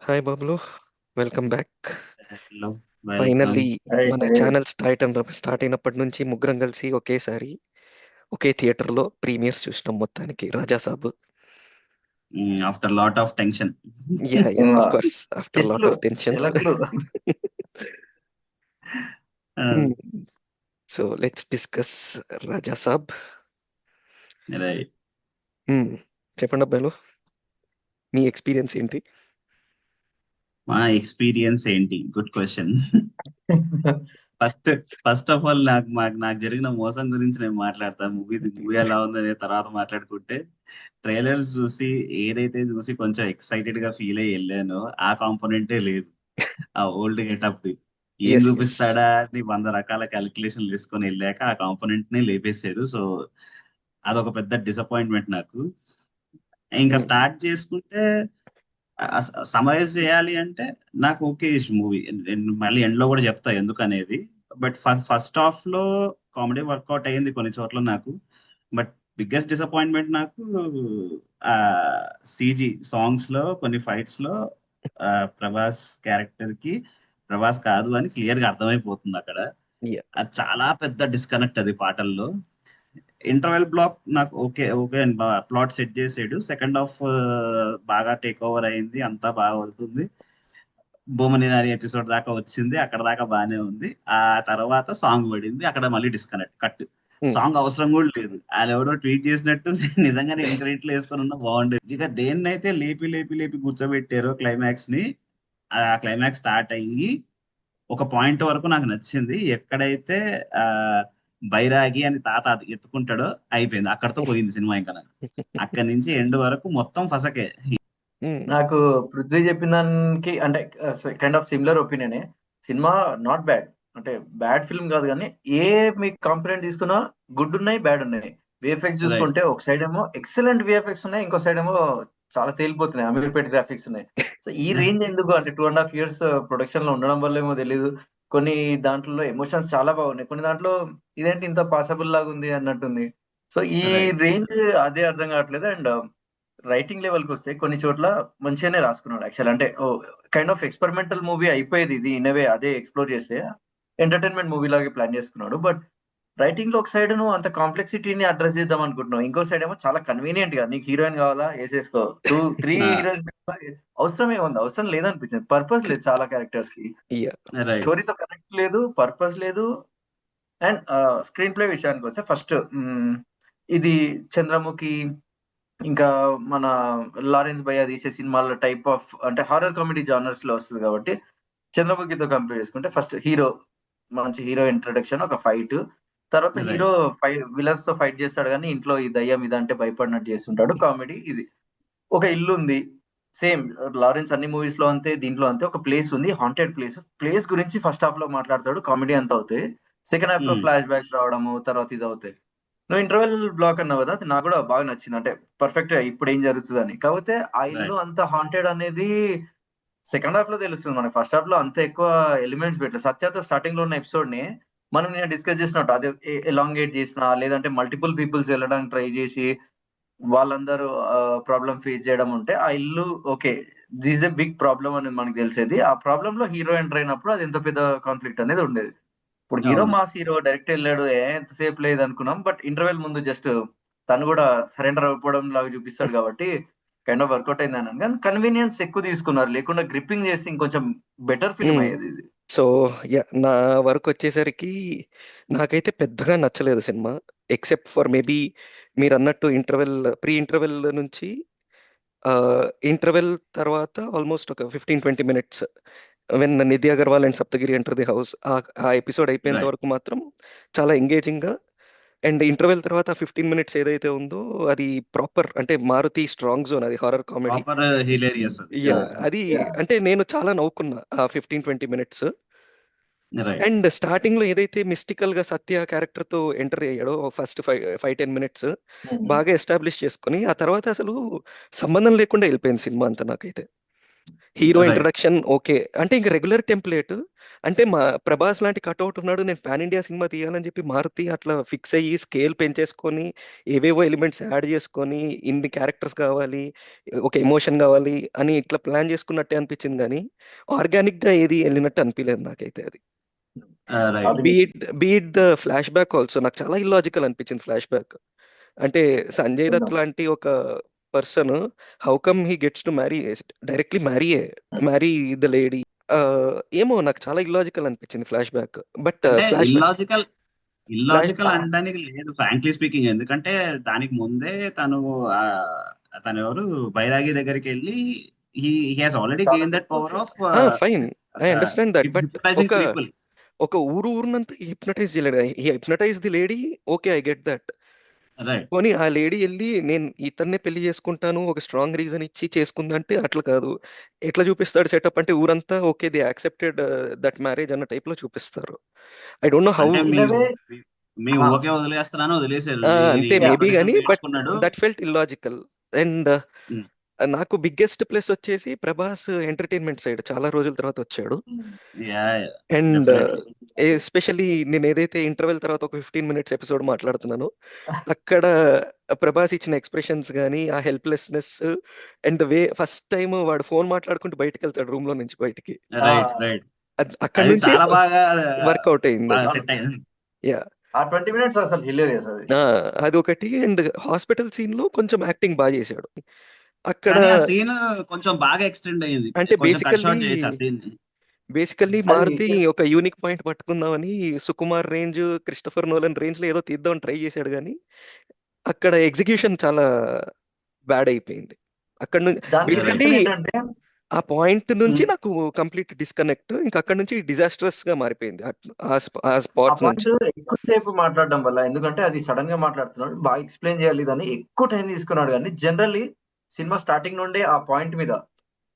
Hi బాబులు, welcome back. Hello, welcome. Finally hi మన hi. Channel start అయినప్పటి నుంచి ముగ్గురం కలిసి ఒకేసారి ఒకే థియేటర్లో ప్రీమియర్స్ చూసినాం మొత్తానికి Raja Saab. After lot of tension. Ya ya ah, of course after lot టెస్ట్లు ఆఫ్ టెన్షన్స్. ఎలక్లు. So let's discuss Raja Saab. Right. చెప్పండి అబ్బాయిలు, మీ ఎక్స్పీరియన్స్ ఏంటి? మా ఎక్స్పీరియన్స్ ఏంటి? Good question. First first of all నాకు జరిగిన మోసం గురించి నేను మాట్లాడతాను. మూవీ ఎలా ఉందనే తర్వాత మాట్లాడుకుంటే, ట్రైలర్స్ చూసి ఏదైతే చూసి కొంచెం ఎక్సైటెడ్ గా ఫీల్ అయ్యి వెళ్ళానో ఆ కాంపోనెంటే లేదు. ఆ ఓల్డ్ గెటప్ ది ఏం ఎస్ ఎస్. చూపిస్తాడా అని 100 రకాల క్యాలిక్యులేషన్లు వేసుకొని వెళ్ళాక ఆ కాంపోనెంట్ నే లేపేశాడు. సో అదొక పెద్ద డిసప్పాయింట్మెంట్ నాకు. ఇంకా స్టార్ట్ చేసుకుంటే సమరైజ్ చేయాలి అంటే, నాకు ఓకే మూవీ. నేను మళ్ళీ ఎండ్ లో కూడా చెప్తా ఎందుకు అనేది. బట్ ఫస్ట్ హాఫ్ లో కామెడీ వర్కౌట్ అయ్యింది కొన్ని చోట్ల నాకు. బట్ బిగ్గెస్ట్ డిసప్పాయింట్మెంట్ నాకు ఆ సీజీ సాంగ్స్ లో కొన్ని ఫైట్స్ లో ఆ, ప్రభాస్ క్యారెక్టర్ కి ప్రభాస్ కాదు అని క్లియర్ గా అర్థమైపోతుంది అక్కడ. యా. అది చాలా పెద్ద డిస్కనెక్ట్ అది పాటల్లో. ఇంటర్వెల్ బ్లాక్ నాకు ఓకే ఓకే అని ప్లాట్ సెట్ చేసాడు. సెకండ్ హాఫ్ బాగా టేక్ ఓవర్ అయింది, అంతా బాగా వెళ్తుంది. భూమని నారి ఎపిసోడ్ దాకా వచ్చింది, అక్కడ దాకా బాగానే ఉంది. ఆ తర్వాత సాంగ్ పడింది, అక్కడ మళ్ళీ డిస్కనెక్ట్ కట్. సాంగ్ అవసరం కూడా లేదు, వాళ్ళు ఎవరో ట్వీట్ చేసినట్టు నిజంగానే ఇంటర్నెట్ లో వేసుకొని ఉన్నా బాగుండేది. ఇక దేన్నైతే లేపి లేపి లేపి కూర్చోబెట్టారో క్లైమాక్స్ ని, ఆ క్లైమాక్స్ స్టార్ట్ అయ్యి ఒక పాయింట్ వరకు నాకు నచ్చింది. ఎక్కడైతే ఆ బైరాగి అని తాత అది ఎత్తుకుంటాడో అయిపోయింది, అక్కడతో పోయింది సినిమా. ఇంకా నాకు అక్కడి నుంచి ఎండ్ వరకు మొత్తం ఫసకే. నాకు పృథ్వీ చెప్పిన దానికి అంటే కైండ్ ఆఫ్ సిమిలర్ ఒపీనియనే. సినిమా నాట్ బ్యాడ్, అంటే బ్యాడ్ ఫిల్మ్ కాదు, కానీ ఏ మీకు కాంపనెంట్ తీసుకున్నా గుడ్ ఉన్నాయి, బ్యాడ్ ఉన్నాయి. VFX right. చూసుకుంటే ఒక సైడ్ ఏమో ఎక్సలెంట్ విఎఫ్ఎక్స్ ఉన్నాయి, ఇంకో సైడ్ ఏమో చాలా తేలిపోతున్నాయి అమీర్పేట గ్రాఫిక్స్ ఉన్నాయి. సో ఈ రేంజ్ ఎందుకు అంటే 2.5 years ప్రొడక్షన్ లో ఉండడం వల్ల ఏమో తెలియదు. కొన్ని దాంట్లో ఎమోషన్స్ చాలా బాగున్నాయి, కొన్ని దాంట్లో ఇదేంటి ఇంత పాసిబుల్ లాగా ఉంది అన్నట్టుంది. సో ఈ రైట్. రేంజ్ అదే అర్థం కావట్లేదు. అండ్ రైటింగ్ లెవెల్‌కి వస్తే కొన్ని చోట్ల మంచిగానే రాసుకున్నాడు యాక్చువల్. అంటే కైండ్ ఆఫ్ ఎక్స్‌పెరిమెంటల్ మూవీ అయిపోయేది ఇది ఇన్ ఎ వే, అదే ఎక్స్‌ప్లోర్ చేస్తే ఎంటర్‌టైన్‌మెంట్ మూవీ లాగే ప్లాన్ చేసుకున్నాడు. బట్ రైటింగ్‌లో ఒక సైడ్ నువ్వు అంత కాంప్లెక్సిటీని అడ్రెస్ చేద్దాం అనుకుంటున్నావు, ఇంకో సైడ్ ఏమో చాలా కన్వీనియంట్‌గా నీకు హీరోయిన్ కావాలా ఏసేసుకో. 3 హీరోయిన్స్ అవసరం ఏముంది? అవసరం లేదనిపించింది. పర్పస్ లేదు చాలా క్యారెక్టర్స్‌కి. యా. రైట్. స్టోరీతో కనెక్ట్ లేదు, పర్పస్ లేదు. అండ్ స్క్రీన్ ప్లే విషయానికొస్తే ఫస్ట్ ఇది 'చంద్రముఖి' ఇంకా మన 'లారెన్స్ భయ్యా' తీసే సినిమాల టైప్ ఆఫ్ అంటే హారర్ కామెడీ జానర్స్‌లో వస్తది కాబట్టి 'చంద్రముఖితో' కంపేర్ చేసుకుంటే ఫస్ట్ హీరో మంచి హీరో ఇంట్రొడక్షన్, ఒక ఫైట్. తర్వాత హీరో రైట్. విలన్స్‌తో ఫైట్ చేస్తాడు గానీ ఇంట్లో ఈ దయ్యం ఇదంటే భయపడినట్టు చేస్తుంటాడు. కామెడీ ఇది. ఒక ఇల్లుంది. సేమ్ 'లారెన్స్' అన్ని మూవీస్‌లో అంతే, దీంట్లో అంతే. ఒక ప్లేస్ ఉంది. Haunted place. ప్లేస్ గురించి ఫస్ట్ హాఫ్‌లో మాట్లాడతాడు. కామెడీ అంతా అవుతాయి. సెకండ్ హాఫ్‌లో ఫ్లాష్ బ్యాక్స్ రావడము, తర్వాత ఇదవుతాయి. నువ్వు ఇంటర్వెల్ బ్లాక్ అన్నావు కదా! అది నాకు కూడా బాగా నచ్చింది. అంటే పర్ఫెక్ట్‌గా ఇప్పుడేం జరుగుతదని. కాపోతే ఆ ఇల్లు రైట్. అంత హాంటెడ్ అనేది సెకండ్ హాఫ్‌లో తెలుస్తుంది మనకు. ఫస్ట్ హాఫ్‌లో అంత ఎక్కువ ఎలిమెంట్స్ పెట్టలేదు. సత్యతో స్టార్టింగ్‌లో ఉన్న ఎపిసోడ్‌ని మనం నిన్న డిస్కస్ చేసినట్టు అది ఎలాంగేట్ చేసినా, లేదంటే మల్టిపుల్ పీపుల్స్ వెళ్ళడానికి ట్రై చేసి వాళ్ళందరూ ప్రాబ్లమ్ ఫేస్ చేయడం ఉంటే, ఆ ఇల్లు okay. This is a big problem అనేది మనకు తెలిసేది. ఆ ప్రాబ్లమ్‌లో హీరో ఎంటర్ అయినప్పుడు అది ఎంత పెద్ద కాన్ఫ్లిక్ట్ అనేది ఉండేది. ఇప్పుడు హీరో అవును. మాస్ హీరో డైరెక్ట్ ఎళ్ళాడు. ఎంతసేపు లేదనుకున్నాం. బట్ ఇంటర్వెల్ ముందు జస్ట్ తను గూడా సరెండర్ అయిపోవడం లాగా చూపిస్తాడు కాబట్టి కైండ్ ఆఫ్ వర్కౌట్ అయిందన్నాను. కానీ కన్వీనియన్స్ ఎక్కువ తీసుకున్నారు. లేకుండా గ్రిప్పింగ్ చేస్తే ఇంకొంచెం బెటర్ ఫిల్మ్ అయ్యేది ఇది. సో యా, నా వరకొచ్చేసరికి నాకైతే పెద్దగా నచ్చలేదు సినిమా. ఎక్సెప్ట్ ఫర్ మేబీ మీరన్నట్టు ప్రీ ఇంటర్వెల్ నుంచి ఇంటర్వెల్ తర్వాత ఆల్మోస్ట్ ఒక 15-20 minutes when Nidhi Agarwal and Saptagiri enter the house, ఆ ఎపిసోడ్ అయిపోయేంత రైట్. వరకు మాత్రం చాలా ఎంగేజింగ్గా. అండ్ ఇంటర్వెల్ తర్వాత 15 మినిట్స్ ఏదైతే ఉందో అది ప్రాపర్ అంటే మారుతి స్ట్రాంగ్ జోన్, అది హారర్ కామెడీ. ప్రాపర్ హిలేరియస్ అది. యా. అది అంటే నేను చాలా నవ్వుకున్నా ఆ 15-20 మినిట్స్. రైట్. అండ్ స్టార్టింగ్ లో ఏదైతే మిస్టికల్ గా సత్య క్యారెక్టర్ తో ఎంటర్ అయ్యాడో ఫస్ట్ 5-10 మినిట్స్ హ్మ్. బాగా ఎస్టాబ్లిష్ చేసుకుని, ఆ తర్వాత అసలు సంబంధం లేకుండా వెళ్ళిపోయింది సినిమా అంతా నాకైతే. Hero right introduction okay. అంటే ఇంక రెగ్యులర్ టెంప్లేట్. అంటే మా 'ప్రభాస్' లాంటి కటౌట్ ఉన్నాడు. నేను పాన్ ఇండియా సినిమా తీయాలని చెప్పి మారుతి అట్లా ఫిక్స్ అయ్యి స్కేల్ పెంచేసుకొని, ఏవేవో ఎలిమెంట్స్ యాడ్ చేసుకొని, ఇన్ని క్యారెక్టర్స్ కావాలి, ఒక ఎమోషన్ కావాలి అని ఇట్లా ప్లాన్ చేసుకున్నట్టే అనిపించింది గానీ, ఆర్గానిక్‌గా ఏది ఎళ్ళినట్టు అనిపియలేదు నాకైతే అది. రైట్ అది be it the flashback also నాకు చాలా ఇల్లాజికల్ అనిపించింది ఫ్లాష్ బ్యాక్. అంటే సంజయ్ దత్ లాంటి ఒక person how come he gets to marry directly marry the lady. ఏమో నాకు చాలా ఇల్లాజికల్ అనిపించింది ఫ్లాష్ బ్యాక్. బట్ అంటే flash back illogical flash illogical అనడానికి లేదు, ఫ్రాంక్లీ స్పీకింగ్. ఎందుకంటే దానికి ముందే ఆ, తను ఎవరు బైరాగి దగ్గరికి వెళ్ళి హీ హాస్ ఆల్రెడీ చాలా gain that power of fine, I understand that. But hypnotising ఒక పీపుల్. ఒక ఊరున్నంత హిప్నటైజ్ చేయలేడు. Hypnotise the lady. Okay, I get that. Right పోనీ ఆ లేడీ ఎళ్లి నేను ఇతన్నే పెళ్లి చేసుకుంటాను ఒక స్ట్రాంగ్ రీజన్ ఇచ్చి చేసుకుందంటే అట్లా కాదు. ఎట్లా చూపిస్తాడు సెటప్ అంటే ఊరంతా okay they accepted that marriage అన్న టైప్‌లో చూపిస్తారు. I don't know how. అంటే ఇన్ ఎ వే మీ ఊహకే వదిలేస్తున్నాను వదిలేసారు. అంతే ఈయన మేబీ ఎప్పటినుంచో గాని బట్ నేర్చుకున్నాడు. That felt illogical. అండ్ నాకు బిగ్గెస్ట్ ప్లస్ వచ్చేసి 'ప్రభాస్' ఎంటర్‌టైన్‌మెంట్ సైడ్ చాలా రోజుల తర్వాత వచ్చాడు. Yeah and definitely. ఎస్పెషల్లీ నేనేదైతే ఇంటర్వెల్ తర్వాత ఒక 15 మినిట్స్ ఎపిసోడ్ మాట్లాడుతున్నానో, అక్కడ 'ప్రభాస్' ఇచ్చిన ఎక్స్‌ప్రెషన్స్ గాని, ఆ helplessness and the way first time వాడు ఫోన్ మాట్లాడుకుంటూ బయటికెళ్తాడు రూమ్‌లో నుంచి బయటికి. రైట్ రైట్ అక్కడి అది నుంచి చాలా బాగా వర్కౌట్ అయిందది. సెట్ అయింది. యాహ్! ఆ 20 మినిట్స్ అసలు హిలేరియస్ అది. అదొకటి. అండ్ హాస్పిటల్ సీన్‌లో కొంచెం యాక్టింగ్ చేశాడు. అక్కడ కానీ ఆ సీన్ కొంచెం బాగా ఎక్స్టెండ్ అయింది. అంటే కొంచెం కట్ షార్ట్ చేయొచ్చు ఆ సీన్ ని. బేసికల్లీ అది మారుతి ఒక యూనిక్ పాయింట్ పట్టుకుందామని 'సుకుమార్' రేంజ్, 'క్రిస్టోఫర్ నోలన్' రేంజ్‌లో ఏదో తీద్దామని ట్రై చేశాడు గానీ, అక్కడ ఎగ్జిక్యూషన్ చాలా బ్యాడ్ అయిపోయింది. అక్కడి నుంచి దానికి రైట్ బేసికల్లీ రీజన్ ఏంటంటే ఆ పాయింట్ నుంచి నాకు కంప్లీట్ డిస్కనెక్ట్. ఇంక అక్కడి నుంచి డిజాస్ట్రస్‌గా మారిపోయింది. ఆ ఆ స్పాట్ నుంచి. పాయింట్ ఎక్కువసేపు మాట్లాడడం వల్ల, ఎందుకంటే అది సడన్ గా మాట్లాడుతున్నాడు, బాగా ఎక్స్ప్లెయిన్ చేయాలి దాన్ని, ఎక్కువ టైం తీసుకున్నాడు. కానీ జనరల్లీ సినిమా స్టార్టింగ్ నుండే ఆ పాయింట్ మీద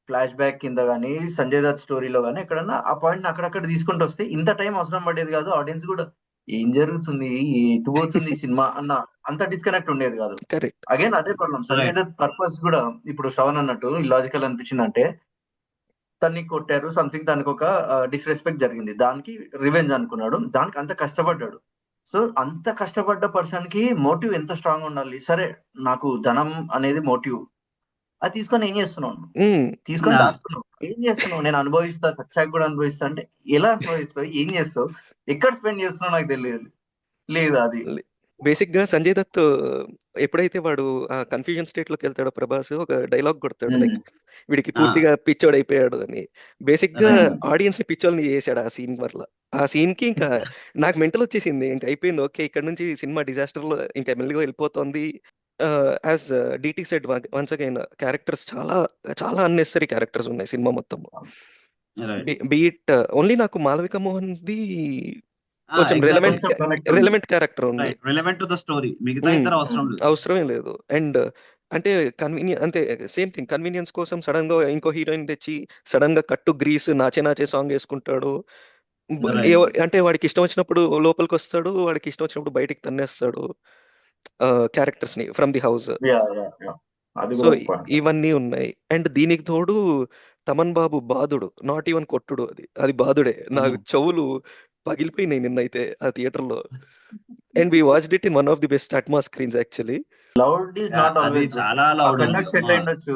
ఫ్లాష్ బ్యాక్ కింద గానీ, సంజయ్ దత్ స్టోరీలో గానీ ఎక్కడన్నా ఆ పాయింట్ అక్కడక్కడ తీసుకుంటూ వస్తే ఇంత టైం అవసరం పడేది కాదు. ఆడియన్స్ కూడా ఏం జరుగుతుంది, ఎటు పోతుంది ఈ సినిమా అన్న అంత డిస్కనెక్ట్ ఉండేది కాదు. కరెక్ట్. అగైన్ అదే problem. Sanjay right Dutt purpose కూడా ఇప్పుడు శ్రవణ్ అన్నట్టు ఇల్లాజికల్ అనిపించిందంటే, తన్ని కొట్టారు సంథింగ్, దానికి ఒక డిస్రెస్పెక్ట్ జరిగింది, దానికి రివెంజ్ అనుకున్నాడు, దానికి అంత కష్టపడ్డాడు. సో అంత కష్టపడ్డ పర్సన్ కి మోటివ్ ఎంత స్ట్రాంగ్ ఉండాలి. సరే, నాకు ధనం అనేది మోటివ్, అది తీసుకొని ఏం చేస్తున్నావు నువ్వు? హ్మ్. తీసుకొని దాచుకున్నావు, ఏం చేస్తున్నావు? నేను అనుభవిస్తా, సచ్చాక కూడా అనుభవిస్తా అంటే ఎలా అనుభవిస్తావు, ఏం చేస్తావు, ఎక్కడ స్పెండ్ చేస్తున్నావు నాకు తెలియదు. లేదు అది బేసిక్‌గా సంజయ్ దత్ ఎప్పుడైతే వాడు ఆ కన్‌ఫ్యూజన్ స్టేట్‌లోకెళ్తాడో 'ప్రభాస్' ఒక డైలాగ్ కొడతాడు. లైక్ వీడికి పూర్తిగా పిచ్చోడైపోయాడు అని. బేసిక్‌గా రైట్ ఆడియన్స్‌ని పిచ్చోల్ని చేసాడు ఆ సీన్ వల్ల. ఆ సీన్‌కి ఇంకా నాకు మెంటల్ వచ్చేసింది. ఇంక అయిపోయింది. ఓకే, ఇక్కడి నుంచి సినిమా డిజాస్టర్‌లో ఇంకా మెల్లిగా వెళ్ళిపోతోంది. As DT said once again characters చాలా చాలా అన్నెసెసరీ క్యారెక్టర్స్ ఉన్నాయి సినిమా మొత్తం. రైట్ బీ ఇట్ ఓన్లీ నాకు 'మాళవిక మోహన్‌ది' కొంచెం ఎగ్జాక్ట్లీ. కొంచెం కనెక్ట్ ఉంది. రిలవెంట్ క్యారెక్టర్ ఉంది. Right relevant to the story. మిగతా హ్మ్. ఇద్దరు అవసరం లేదు. అవసరమే లేదు. అండ్ అంటే అంతే సేమ్ థింగ్ కన్వీనియన్స్ కోసం సడెన్‌గా ఇంకో హీరోయిన్ తెచ్చి సడెన్‌గా 'కట్టు గ్రీస్' 'నాచే నాచే' సాంగ్ యేసుకుంటాడు. రైట్ అంటే వాడికి ఇష్టం వచ్చినప్పుడు లోపలికొస్తాడు. వాడికి ఇష్టం వచ్చినప్పుడు బయటికి తన్నేస్తాడు క్యారెక్టర్స్‌ని from the house. Yeah yeah yeah అది సో, కూడా ఒక పాయింట్. ఇవన్నీ ఉన్నాయి. అండ్ దీనికి తోడు 'తమన్ బాబు' బాదుడు. నాట్ ఈవెన్ కొట్టుడు అది. అది బాదుడే. నాకు చెవులు పగిలిపోయినాయి నిన్నైతే ఆ థియేటర్‌లో. And we watched it in one of the best Atmos screens actually. Loud is not అది ఆల్వేస్ గుడ్. చాలా ఆ లౌడ్ ఉంది. కండక్ట్ సెట్ అయ్యుండొచ్చు,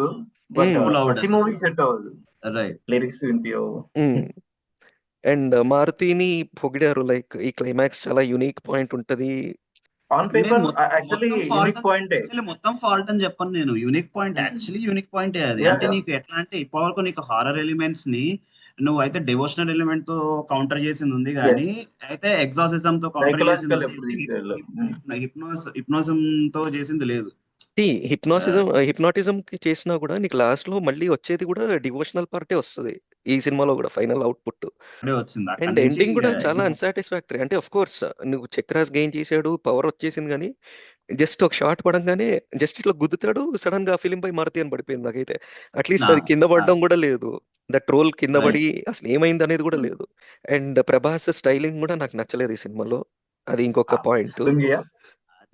బట్ హ్మ్. టూ లౌడ్ ప్రతి అసలు. మూవీకి సెట్ అవ్వదు. రైట్ లిరిక్స్ వినిపియవు. హ్మ్. అండ్ 'మారుతిని' పొగిడారు. లైక్ ఈ క్లైమాక్స్ చాలా యూనిక్ పాయింట్ ఉంటది. ఆన్ నేను పేపర్ యాక్చువల్లీ మొత్తం ఫాల్ట్ యూనిక్ పాయింటే. మొత్తం ఫాల్ట్ అని చెప్పను నేను. యూనిక్ పాయింట్, యాక్చువల్లీ యూనిక్ పాయింటే అది. యా అంటే యా నీకు ఎట్లా అంటే ఇప్పటివరకు నీకు హారర్ ఎలిమెంట్స్ ని నువ్వైతే డివోషనల్ ఎలిమెంట్ తో కౌంటర్ చేసింది ఉంది, కానీ ఎస్ అయితే ఎగ్జాసిజం తో కౌంటర్ చేసింది సైకలాజికల్ ఉంది, ఎప్పుడు తీసుకెళ్ళాం. హిప్నోసిజం తో చేసింది లేదు. హిప్నాటిజంకి చేసినా కూడా నీకు లాస్ట్‌లో మళ్ళీ వచ్చేది కూడా డివోషనల్ పార్టే వస్తది. ఈ సినిమాలో కూడా ఫైనల్ అవుట్‌పుట్. అప్పుడే వచ్చింది అక్కడి అండ్ నుంచి. ఎండింగ్ కూడా చాలా అన్‌సాటిస్ఫాక్టరీ. అంటే ఆఫ్ కోర్స్ నువ్వు 'చక్రాస్' గెయిన్ చేసాడు. పవర్ వచ్చేసింది గానీ, జస్ట్ ఒక షాట్ పడంగానే జస్ట్ ఇట్లా గుద్దుతాడు. సడెన్‌గా ఫిల్మ్ బై మారుతి అని పడిపోయింది నాకైతే. అట్‌లీస్ట్ అది కింద పడడం కూడా లేదు. దట్ రోల్ కింద రైట్ పడి అసలు ఏమైందనేది కూడా లేదు. అండ్ 'ప్రభాస్' స్టైలింగ్ కూడా నాకు నచ్చలేదు ఈ సినిమాలో. అది ఇంకొక పాయింట్. లుంగియా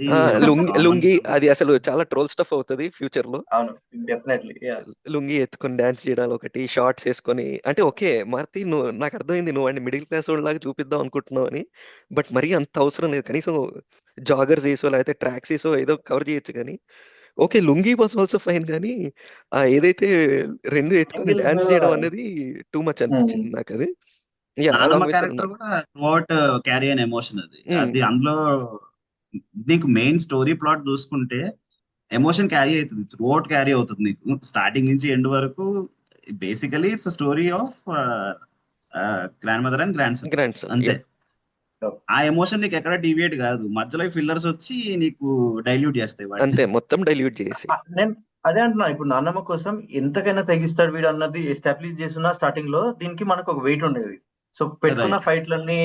లుంగి అది అసలు చాలా ట్రోల్ స్టఫ్ అవుతుంది ఫ్యూచర్ లో. అవును, డెఫినెట్లీ. లుంగి ఎత్తుకొని డాన్స్ చేయడాలు ఒకటి, షార్ట్స్ వేసుకొని, అంటే ఓకే మారుతి నువ్వు, నాకు అర్థమైంది నువ్వు వాడిని మిడిల్ క్లాస్ లాగా చూపిద్దాం అనుకుంటున్నావు అని, బట్ మరీ అంత అవసరం లేదు. కనీసం జాగర్స్ వేసో లేకపోతే ట్రాక్స్ వేసో ఏదో కవర్ చేయొచ్చు కానీ, okay lungi was also fine, కానీ ఆ ఏదైతే రెండు ఎత్తుకొని డాన్స్ చేయడం అనేది టూ మచ్ అనిపించింది నాకు అది. యా, నానమ్మ అలాంగ్ విత్ క్యారెక్టర్ కూడా త్రూఅవుట్ క్యారీ అయిన ఎమోషన్ అది అందులో నీకు మెయిన్ స్టోరీ ప్లాట్ చూసుకుంటే ఎమోషన్ క్యారీ అవుతుంది, త్రూఅవుట్ క్యారీ అవుతుంది నీకు స్టార్టింగ్ నుంచి ఎండ్ వరకు. Basically it's story of grand mother and grand son, grand son. అంతే. ఆ ఎమోషన్ నీకు ఎక్కడ డీవియేట్ కాదు, మధ్యలో ఫిల్లర్స్ వచ్చి నీకు డైల్యూట్ చేస్తాయి వాటిని. అంతే, మొత్తం డైల్యూట్ చేసి. నేను అదే అంటున్నా, ఇప్పుడు నాన్నమ్మ కోసం ఎంతకైనా తెగిస్తాడు వీడు అన్నది ఎస్టాబ్లిష్ చేస్తున్నా స్టార్టింగ్ లో, దీనికి మనకు ఒక వెయిట్ ఉండేది. సో పెట్టుకున్న Right. ఫైట్లన్నీ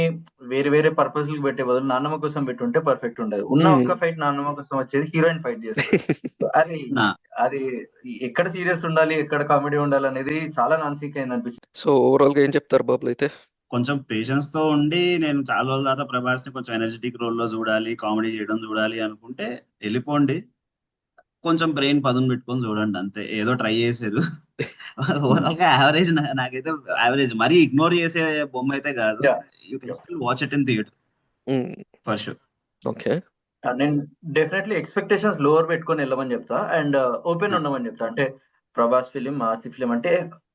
వేరే వేరే పర్పస్ లకు పెట్టే బదులు నాన్నమ్మ కోసం పెట్టుంటే పర్ఫెక్ట్ ఉండదు. ఉన్న ఒక్క ఫైట్ నాన్నమ్మ కోసం వచ్చేది హీరోయిన్ ఫైట్ చేస్తుంది. అది నా- అది ఎక్కడ సీరియస్ ఉండాలి, ఎక్కడ కామెడీ ఉండాలి అనేది చాలా నాన్సీక్ అయింది అనిపించింది. సో ఓవరాల్ గా ఏం చెప్తారు బాబులు అయితే? కొంచెం పేషెన్స్ తో ఉండి, నేను చాలా రోజుల తర్వాత ప్రభాస్ ని కొంచెం ఎనర్జెటిక్ రోల్ లో చూడాలి, కామెడీ చేయడం చూడాలి అనుకుంటే వెళ్ళిపోండి. కొంచెం బ్రెయిన్ పదును పెట్టుకొని చూడండి, అంతే. ఏదో ట్రై చేశారు. ఓవరాల్ గా యావరేజ్, నాకైతే యావరేజ్. మరీ ఇగ్నోర్ చేసే బొమ్మ అయితే కాదు. Yeah. You can still watch it in theatre for sure. Okay, నేను డెఫినెట్లీ ఎక్స్పెక్టేషన్స్ లోవర్ పెట్టుకొని వెళ్ళమని చెప్తా, అండ్ ఓపెన్ ఉండమని చెప్తా. అంటే ప్రభాస్ ఫిలిం, మాసి ఫిలిం అంటే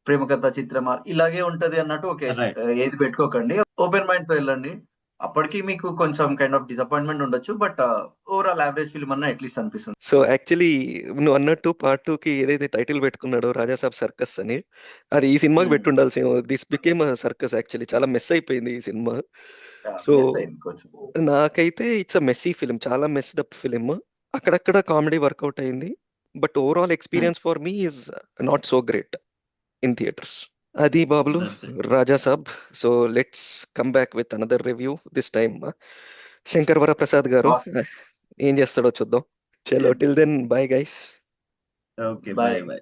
ప్రేమ కథ చిత్రం ఇలాగే ఉంటది అన్నట్టు ఒక Right. ఏది పెట్టుకోకండి. ఓపెన్ మైండ్ తో వెళ్ళండి. అప్పటికి మీకు కొంచెం కైండ్ ఆఫ్ డిసప్పాయింట్మెంట్ ఉండొచ్చు, బట్ ఓవరాల్ యావరేజ్ ఫిలిం అన్న అట్లీస్ట్ అనిపిస్తుంది. సో యాక్చువల్లీ నువ్వు అన్నట్టు పార్ట్ 2 కి ఏదైతే టైటిల్ పెట్టుకున్నాడో రాజాసాబ్ సర్కస్ అని, అది ఈ సినిమాకి పెట్టుండాల్సి. This became circus. యాక్చువల్లీ చాలా మెస్ అయిపోయింది ఈ సినిమా. సో నాకైతే ఇట్స్ అ మెస్సీ ఫిలిం, చాలా మెస్డ్ అప్ ఫిలిం. అక్కడక్కడ కామెడీ వర్కౌట్ అయింది, but overall experience for me is not so great in theatres. అది బాబులు That's it. Raja Saab. So let's come back with another review this time. Shankar Varaprasad garu ఏం చేస్తాడో చూద్దాం. చలో, till then, bye guys. Okay, Bye. Bye.